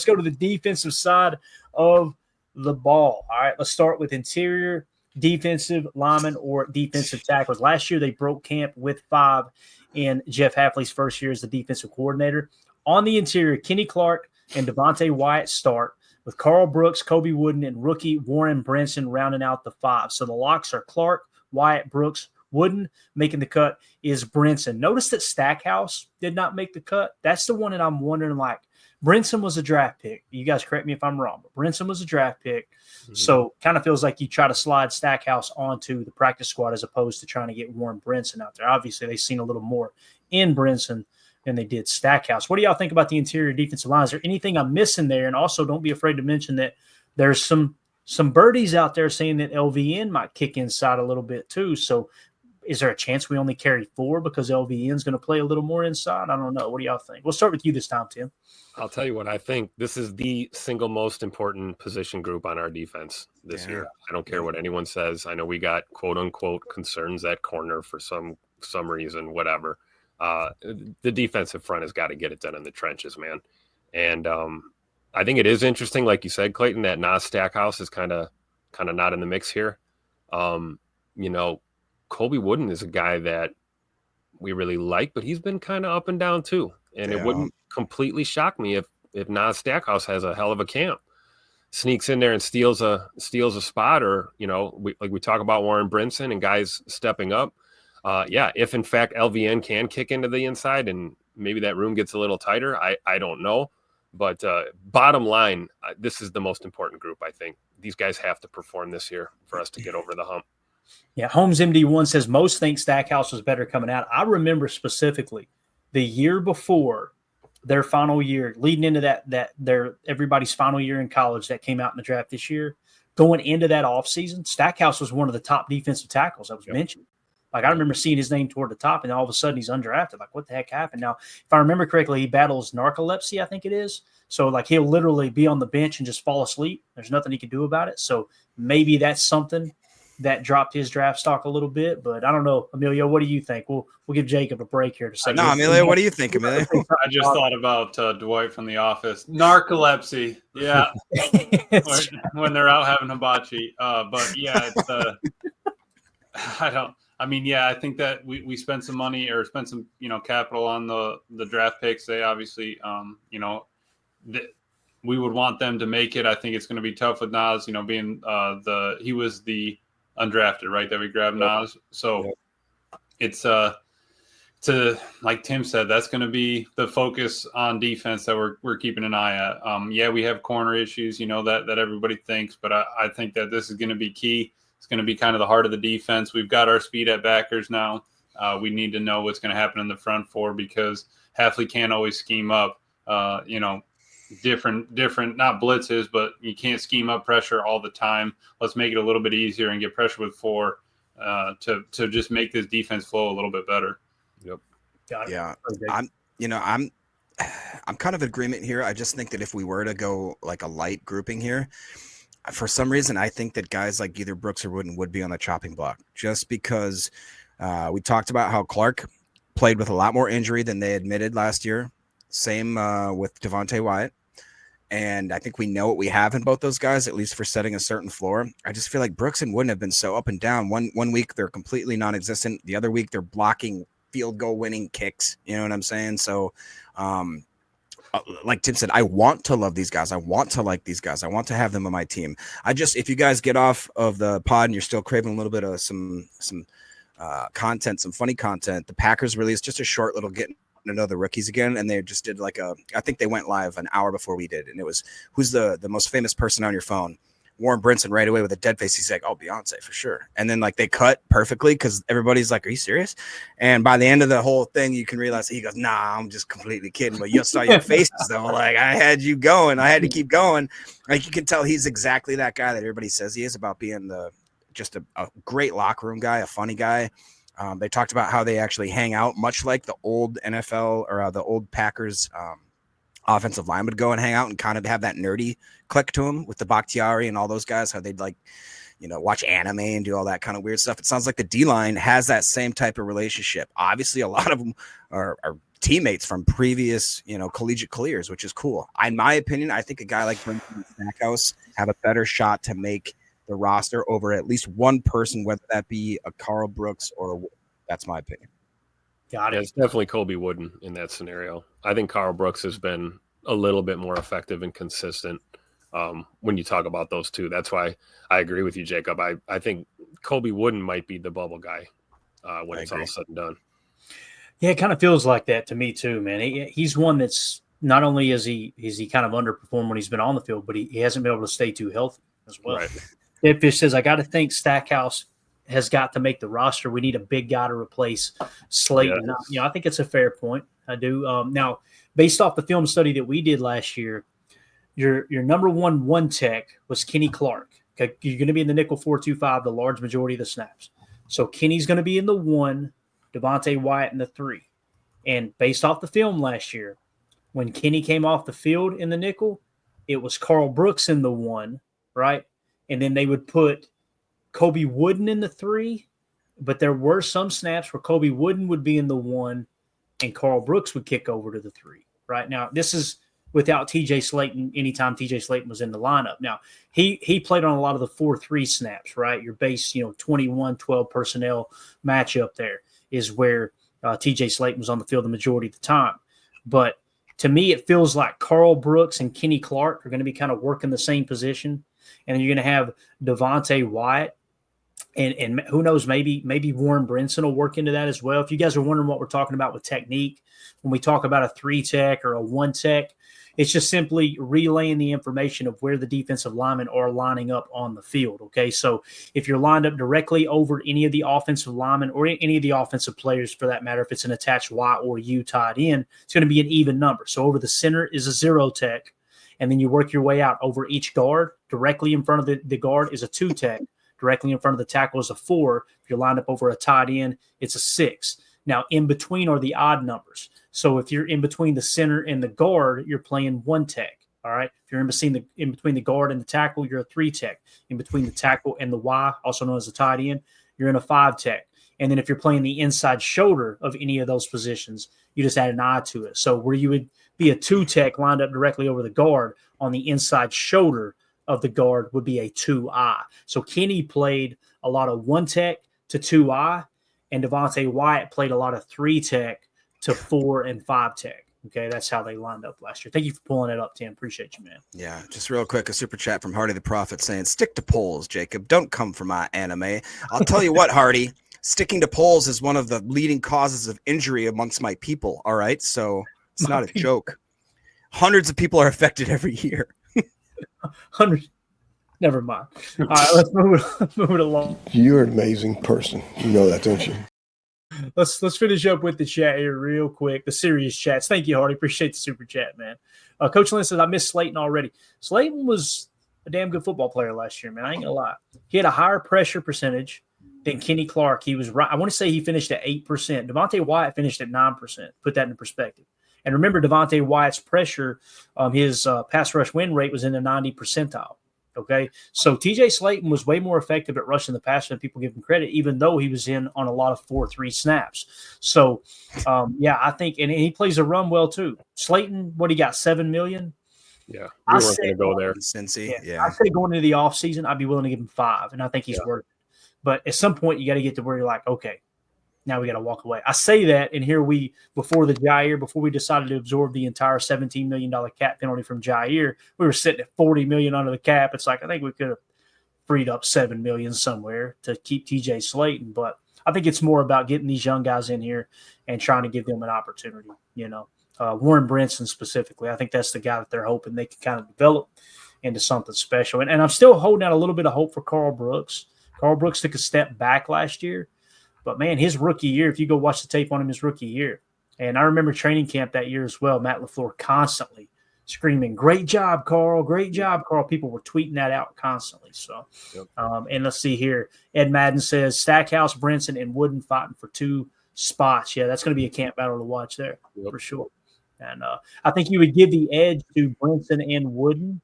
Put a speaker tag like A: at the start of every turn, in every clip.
A: go to the defensive side of the ball. All right, let's start with interior defensive linemen or defensive tackles. Last year, they broke camp with 5 in Jeff Hafley's first year as the defensive coordinator. On the interior, Kenny Clark and Devontae Wyatt start, with Carl Brooks, Kobe Wooden, and rookie Warren Brinson rounding out the 5. So the locks are Clark, Wyatt, Brooks, Wooden. Making the cut is Brinson. Notice that Stackhouse did not make the cut. That's the one that I'm wondering, like, Brinson was a draft pick. You guys correct me if I'm wrong, but Brinson was a draft pick. Mm-hmm. So kind of feels like you try to slide Stackhouse onto the practice squad as opposed to trying to get Warren Brinson out there. Obviously, they've seen a little more in Brinson than they did Stackhouse. What do y'all think about the interior defensive line? Is there anything I'm missing there? And also, don't be afraid to mention that there's some birdies out there saying that LVN might kick inside a little bit too. So is there a chance we only carry 4 because LVN is going to play a little more inside? I don't know. What do y'all think? We'll start with you this time, Tim.
B: I'll tell you what, I think this is the single most important position group on our defense this year. I don't care what anyone says. I know we got quote unquote concerns at corner for some reason, whatever. The defensive front has got to get it done in the trenches, man. And I think it is interesting, like you said, Clayton, that Nas Stackhouse is kind of not in the mix here. Kobe Wooden is a guy that we really like, but he's been kind of up and down too. And it wouldn't completely shock me if Nas Stackhouse has a hell of a camp, sneaks in there and steals a spot, or we talk about Warren Brinson and guys stepping up. If in fact LVN can kick into the inside and maybe that room gets a little tighter, I don't know. But bottom line, this is the most important group. I think these guys have to perform this year for us to get over the hump.
A: Yeah, Holmes MD1 says most think Stackhouse was better coming out. I remember specifically the year before their final year, leading into that their everybody's final year in college that came out in the draft this year, going into that offseason, Stackhouse was one of the top defensive tackles that was mentioned. Like, I remember seeing his name toward the top, and all of a sudden he's undrafted. Like, what the heck happened? Now, if I remember correctly, he battles narcolepsy, I think it is. So, like, he'll literally be on the bench and just fall asleep. There's nothing he can do about it. So maybe that's something that dropped his draft stock a little bit. But I don't know. Emilio, what do you think? We'll give Jacob a break here to say.
C: No, Emilio, what do you think, Emilio?
D: I just thought about Dwight from The Office. Narcolepsy. Yeah. when they're out having hibachi. But, yeah, it's I think that we spent some money or spent some, capital on the draft picks. They obviously, we would want them to make it. I think it's going to be tough with Nas, being he was the undrafted, right, that we grabbed Nas. So it's like Tim said, that's going to be the focus on defense that we're keeping an eye at. We have corner issues, that everybody thinks, but I think that this is going to be key. It's going to be kind of the heart of the defense. We've got our speed at backers now. We need to know what's going to happen in the front four because Hafley can't always scheme up, different, not blitzes, but you can't scheme up pressure all the time. Let's make it a little bit easier and get pressure with 4 to just make this defense flow a little bit better.
B: Yep.
C: Yeah. I'm kind of in agreement here. I just think that if we were to go like a light grouping here, for some reason, I think that guys like either Brooks or Wooden would be on the chopping block just because we talked about how Clark played with a lot more injury than they admitted last year. Same with Devontae Wyatt. And I think we know what we have in both those guys, at least for setting a certain floor. I just feel like Brooks and Wooden have been so up and down. One week, they're completely non-existent. The other week, they're blocking field goal winning kicks. You know what I'm saying? So, like Tim said, I want to love these guys. I want to like these guys. I want to have them on my team. If you guys get off of the pod and you're still craving a little bit of some content, some funny content, the Packers released just a short little getting to know the rookies again. And they just did I think they went live an hour before we did. And it was, who's the most famous person on your phone? Warren Brinson right away with a dead face. He's like, oh, Beyonce for sure. And then they cut perfectly because everybody's like, are you serious? And by the end of the whole thing, you can realize he goes, nah, I'm just completely kidding. But you saw your faces though. Like I had you going. I had to keep going. Like you can tell he's exactly that guy that everybody says he is about being just a great locker room guy, a funny guy. They talked about how they actually hang out much like the old NFL or the old Packers offensive line would go and hang out and kind of have that nerdy click to him with the Bakhtiari and all those guys, how they'd watch anime and do all that kind of weird stuff. It sounds like the D-line has that same type of relationship. Obviously, a lot of them are teammates from previous, collegiate careers, which is cool. In my opinion, I think a guy like Brinson Stackhouse have a better shot to make the roster over at least one person, whether that be a Carl Brooks or that's my opinion.
A: Got it.
B: Yeah, it's definitely Kobe Wooden in that scenario. I think Carl Brooks has been a little bit more effective and consistent when you talk about those two. That's why I agree with you, Jacob. I think Kobe Wooden might be the bubble guy when it's all said and done.
A: Yeah, it kind of feels like that to me too, man. He's one that's not only is he kind of underperformed when he's been on the field, but he hasn't been able to stay too healthy as well. Right. Deadfish says, I got to think Stackhouse has got to make the roster. We need a big guy to replace Slayton. Yes. I think it's a fair point. I do. Now, based off the film study that we did last year, your number one tech was Kenny Clark. Okay, you're going to be in the nickel 4-2-5 the large majority of the snaps. So Kenny's going to be in the 1, Devontae Wyatt in the 3. And based off the film last year, when Kenny came off the field in the nickel, it was Carl Brooks in the 1, right? And then they would put Kobe Wooden in the 3, but there were some snaps where Kobe Wooden would be in the 1 and Carl Brooks would kick over to the 3. Right now, this is without TJ Slayton anytime TJ Slayton was in the lineup. Now, he played on a lot of the 4-3 snaps, right? Your base, 21-12 personnel matchup there is where TJ Slayton was on the field the majority of the time. But to me, it feels like Carl Brooks and Kenny Clark are going to be kind of working the same position. And then you're going to have Devontae Wyatt. And who knows, maybe Warren Brinson will work into that as well. If you guys are wondering what we're talking about with technique, when we talk about a 3 tech or a 1 tech, it's just simply relaying the information of where the defensive linemen are lining up on the field, okay? So if you're lined up directly over any of the offensive linemen or any of the offensive players for that matter, if it's an attached Y or U tied in, it's going to be an even number. So over the center is a 0 tech, and then you work your way out over each guard. Directly in front of the guard is a 2 tech. Directly in front of the tackle is a 4. If you're lined up over a tight end, it's a 6. Now, in between are the odd numbers. So if you're in between the center and the guard, you're playing 1 tech. All right. If you're in between the guard and the tackle, you're a 3 tech. In between the tackle and the Y, also known as a tight end, you're in a 5 tech. And then if you're playing the inside shoulder of any of those positions, you just add an I to it. So where you would be a 2 tech lined up directly over the guard, on the inside shoulder of the guard would be a 2I. So Kenny played a lot of 1 tech to 2I, and Devontae Wyatt played a lot of 3 tech to 4 and 5 tech. Okay, that's how they lined up last year. Thank you for pulling it up, Tim. Appreciate you, man.
C: Yeah, just real quick, a super chat from Hardy the Prophet saying, stick to poles, Jacob. Don't come for my anime. I'll tell you what, Hardy, sticking to poles is one of the leading causes of injury amongst my people, all right? So it's not a joke. Hundreds of people are affected every year.
A: 100. Never mind. All right, let's move it along.
E: You're an amazing person. You know that, don't you?
A: Let's finish up with the chat here real quick. The serious chats. Thank you, Hardy. Appreciate the super chat, man. Coach Lynn says, I miss Slayton already. Slayton was a damn good football player last year, man. I ain't gonna lie. He had a higher pressure percentage than Kenny Clark. He was right. I want to say he finished at 8%. Devontae Wyatt finished at 9%. Put that in perspective. And remember, Devontae Wyatt's pressure, his pass rush win rate was in the 90 percentile. Okay, so TJ Slayton was way more effective at rushing the passer than people give him credit, even though he was in on a lot of 4-3 snaps. So, I think, and he plays a run well too. Slayton, what he got, $7 million?
B: Yeah, we weren't going to go there.
C: Cincy,
A: I say going into the offseason, I'd be willing to give him 5, and I think he's worth it. But at some point, you got to get to where you're like, okay, now we got to walk away. I say that, and here before we decided to absorb the entire $17 million cap penalty from Jair, we were sitting at $40 million under the cap. It's like, I think we could have freed up $7 million somewhere to keep TJ Slayton. But I think it's more about getting these young guys in here and trying to give them an opportunity, Warren Brinson specifically. I think that's the guy that they're hoping they can kind of develop into something special. And I'm still holding out a little bit of hope for Carl Brooks. Carl Brooks took a step back last year. But, man, his rookie year, if you go watch the tape on him, his rookie year. And I remember training camp that year as well, Matt LaFleur constantly screaming, great job, Carl, great job, Carl. People were tweeting that out constantly. So, and let's see here. Ed Madden says, Stackhouse, Brinson, and Wooden fighting for 2 spots. Yeah, that's going to be a camp battle to watch there for sure. And I think you would give the edge to Brinson and Wooden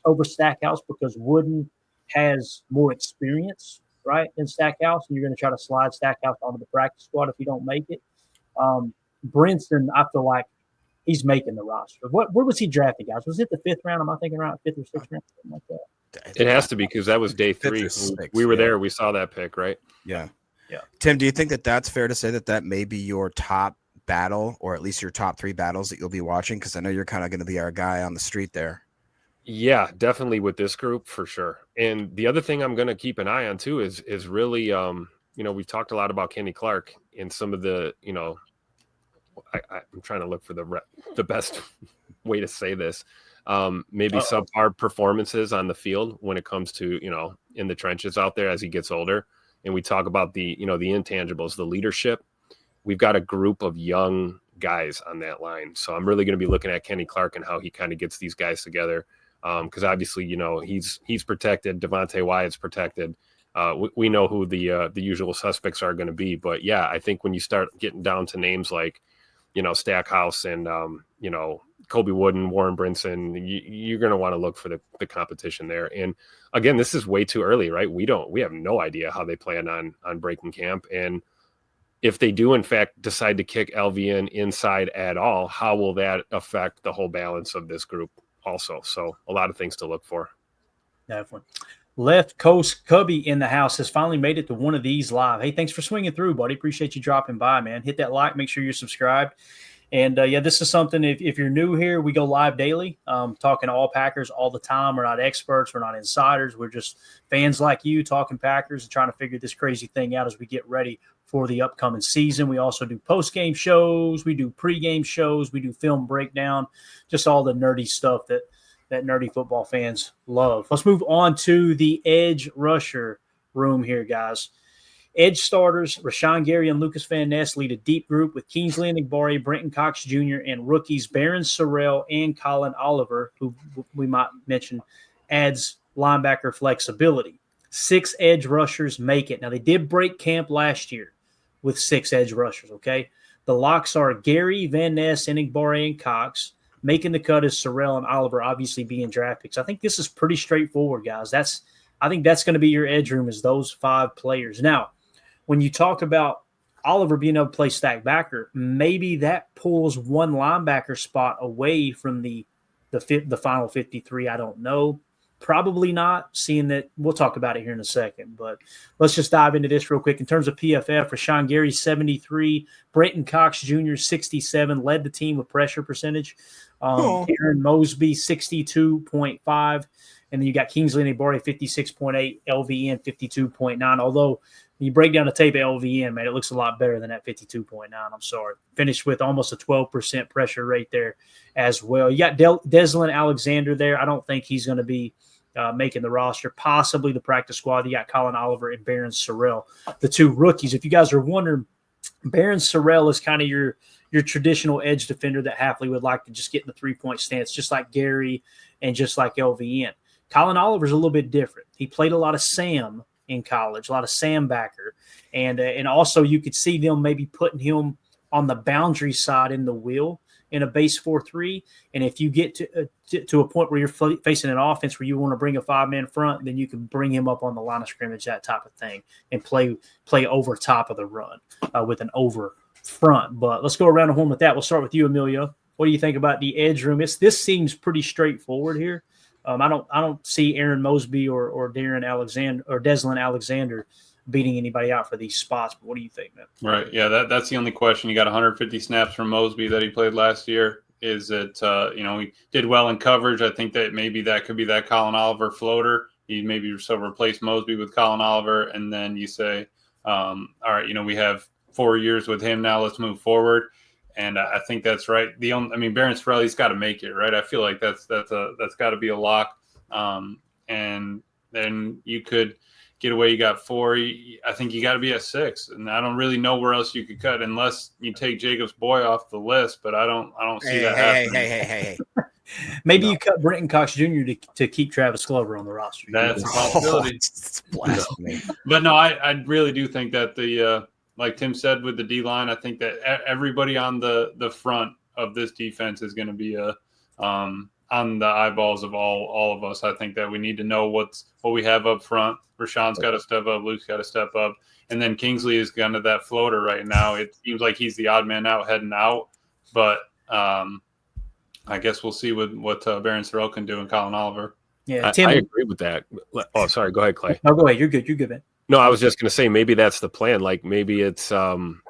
A: over Stackhouse because Wooden has more experience, right, than Stackhouse, and you're going to try to slide Stackhouse onto the practice squad if you don't make it. Brinson, I feel like he's making the roster. Where was he drafted, guys? Was it the 5th round? Am I thinking around 5th or 6th round? Something like that.
B: It has to be because that was day 3. We were there. We saw that pick, right?
C: Yeah.
A: Yeah.
C: Tim, do you think that that's fair to say that may be your top battle, or at least your top 3 battles that you'll be watching? Because I know you're kind of going to be our guy on the street there.
B: Yeah, definitely with this group for sure. And the other thing I'm going to keep an eye on too is really, we've talked a lot about Kenny Clark and some of the, I'm trying to look for the best way to say this. Maybe subpar performances on the field when it comes to, in the trenches out there as he gets older. And we talk about the intangibles, the leadership. We've got a group of young guys on that line. So I'm really going to be looking at Kenny Clark and how he kind of gets these guys together. Because obviously, he's protected. Devontae Wyatt's protected. We know who the usual suspects are going to be. But yeah, I think when you start getting down to names like, Stackhouse and, Kobe Wooden, Warren Brinson, you're going to want to look for the competition there. And again, this is way too early, right? We have no idea how they plan on breaking camp. And if they do, in fact, decide to kick LVN inside at all, how will that affect the whole balance of this group also? So a lot of things to look for.
A: Definitely. Left Coast Cubby in the house has finally made it to one of these live. Hey, thanks for swinging through, buddy. Appreciate you dropping by, man. Hit that like. Make sure you're subscribed. And, this is something, if you're new here, we go live daily, talking to all Packers all the time. We're not experts. We're not insiders. We're just fans like you talking Packers and trying to figure this crazy thing out as we get ready for the upcoming season. We also do post-game shows. We do pre-game shows. We do film breakdown, just all the nerdy stuff that nerdy football fans love. Let's move on to the edge rusher room here, guys. Edge starters, Rashawn Gary and Lucas Van Ness lead a deep group with Kingsley Enagbare, Brenton Cox Jr., and rookies Barron Sorrell and Colin Oliver, who we might mention adds linebacker flexibility. 6 edge rushers make it. Now, they did break camp last year with 6 edge rushers, okay? The locks are Gary, Van Ness, Enagbare, and Cox. Making the cut is Sorrell and Oliver, obviously being draft picks. I think this is pretty straightforward, guys. I think that's going to be your edge room, is those 5 players. Now, when you talk about Oliver being able to play stack backer, maybe that pulls one linebacker spot away from the final 53. I don't know. Probably not, seeing that we'll talk about it here in a second. But let's just dive into this real quick. In terms of PFF, Rashawn Gary, 73. Brenton Cox Jr., 67, led the team with pressure percentage. Aaron Mosby, 62.5. And then you got Kingsley Enagbare, 56.8, LVN, 52.9. Although when you break down the tape of LVN, man, it looks a lot better than that 52.9. I'm sorry. Finished with almost a 12% pressure rate there as well. You got Deslin Alexander there. I don't think he's going to be making the roster, possibly the practice squad. You got Colin Oliver and Barron Sorrell, the 2 rookies. If you guys are wondering, Barron Sorrell is kind of your traditional edge defender that Hafley would like to just get in the 3-point stance, just like Gary and just like LVN. Colin Oliver's a little bit different. He played a lot of Sam in college, a lot of Sam backer. And also you could see them maybe putting him on the boundary side in the wheel in a base 4-3. And if you get to a point where you're facing an offense where you want to bring a 5-man front, then you can bring him up on the line of scrimmage, that type of thing, and play over top of the run with an over front. But let's go around the horn with that. We'll start with you, Emilio. What do you think about the edge room? This seems pretty straightforward here. I don't see Aaron Mosby or Darren Alexander or Deslin Alexander beating anybody out for these spots. But what do you think, man?
D: Right. Yeah, that's the only question. You got 150 snaps from Mosby that he played last year. Is it, he did well in coverage. I think that maybe that could be that Colin Oliver floater. He maybe replace Mosby with Colin Oliver. And then you say, all right, we have 4 years with him now. Let's move forward. And I think that's right. Barron Sorrell, he's got to make it, right? I feel like that's got to be a lock. And then you could get away. You got 4. I think you got to be at 6, and I don't really know where else you could cut unless you take Jacobs Boy off the list. But I don't see that happening.
C: Hey.
A: Maybe you cut Brenton Cox Jr. to keep Travis Glover on the roster.
D: That's a possibility.
C: It's blasphemy.
D: But no, I really do think that the like Tim said with the D-line, I think that everybody on the front of this defense is going to be on the eyeballs of all of us. I think that we need to know what we have up front. Rashawn's got to step up. Luke's got to step up. And then Kingsley is kind of that floater right now. It seems like he's the odd man out heading out. But I guess we'll see what Baron Sorrell can do and Colin Oliver.
A: Yeah, Tim,
B: I agree with that. Oh, sorry. Go ahead, Clay.
A: No, go ahead. You're good. You're good, man.
B: No, I was just going to say maybe that's the plan. Like maybe it's, Colin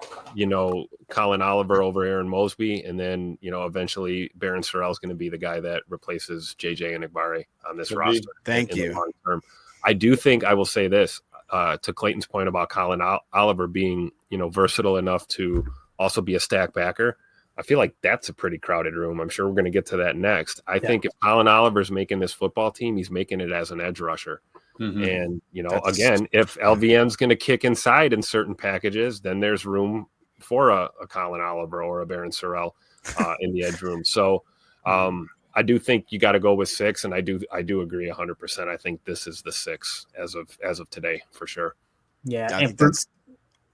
B: Oliver over Aaron Mosby, and then, eventually Baron Sorrell is going to be the guy that replaces JJ and Igbare on this roster.
C: Thank
B: in
C: you.
B: the long term. I do think I will say this to Clayton's point about Colin Oliver being, versatile enough to also be a stack backer. I feel like that's a pretty crowded room. I'm sure we're going to get to that next. I think if Colin Oliver's making this football team, he's making it as an edge rusher. Mm-hmm. And, again, if LVM's going to kick inside in certain packages, then there's room for a Colin Oliver or a Baron Sorrell in the edge room. So I do think you got to go with 6, and I do agree 100%. I think this is the 6 as of today for sure.
A: Yeah,
C: I think that's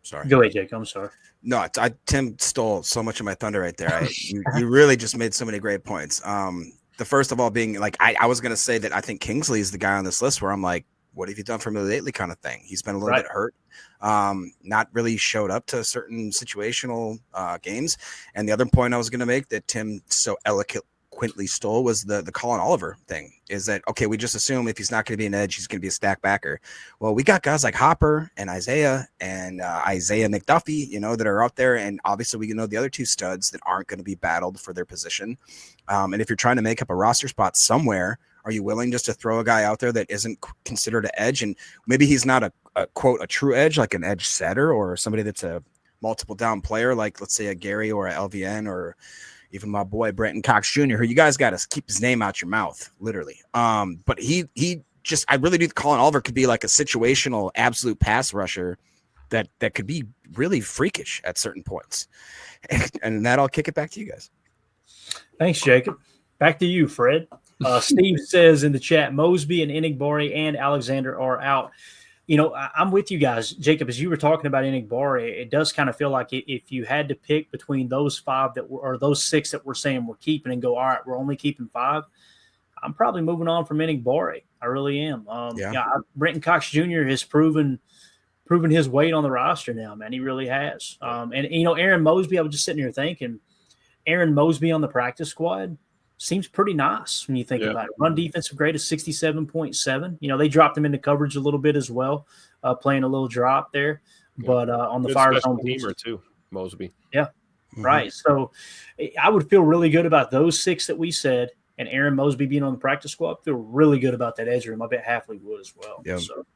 C: sorry.
A: Go ahead, Jake. I'm sorry.
C: No, Tim stole so much of my thunder right there. You really just made so many great points. The first of all being like I was going to say that I think Kingsley is the guy on this list where I'm like, what have you done for me lately kind of thing. He's been a little bit hurt, not really showed up to certain situational games. And the other point I was going to make that Tim so eloquently stole was the Colin Oliver thing, is that, okay, we just assume if he's not going to be an edge, he's going to be a stack backer. Well, we got guys like Hopper and Isaiah McDuffie, that are out there. And obviously we know the other 2 studs that aren't going to be battled for their position. And if you're trying to make up a roster spot somewhere, are you willing just to throw a guy out there that isn't considered an edge? And maybe he's not a quote, a true edge, like an edge setter or somebody that's a multiple down player, like let's say a Gary or a LVN or even my boy Brenton Cox Jr., who you guys got to keep his name out your mouth, literally. But he just, I really do think Colin Oliver could be like a situational absolute pass rusher that could be really freakish at certain points. And that I'll kick it back to you guys.
A: Thanks, Jacob. Back to you, Fred. Steve says in the chat, Mosby and Enigbari and Alexander are out. I'm with you guys, Jacob, as you were talking about Enigbari, it does kind of feel like if you had to pick between those 5 or those 6 that we're saying we're keeping and go, all right, we're only keeping 5, I'm probably moving on from Enigbari. I really am. Brenton Cox Jr. has proven his weight on the roster now, man. He really has. Aaron Mosby, I was just sitting here thinking, Aaron Mosby on the practice squad seems pretty nice when you think about it. Run defensive grade is 67.7. They dropped him into coverage a little bit as well, playing a little drop there. Yeah. But on the Fire Zone
B: teamer too, Mosby.
A: Yeah, right. So I would feel really good about those 6 that we said, and Aaron Mosby being on the practice squad. I feel really good about that edge room. I bet Hafley would as well.
C: Yeah.
A: So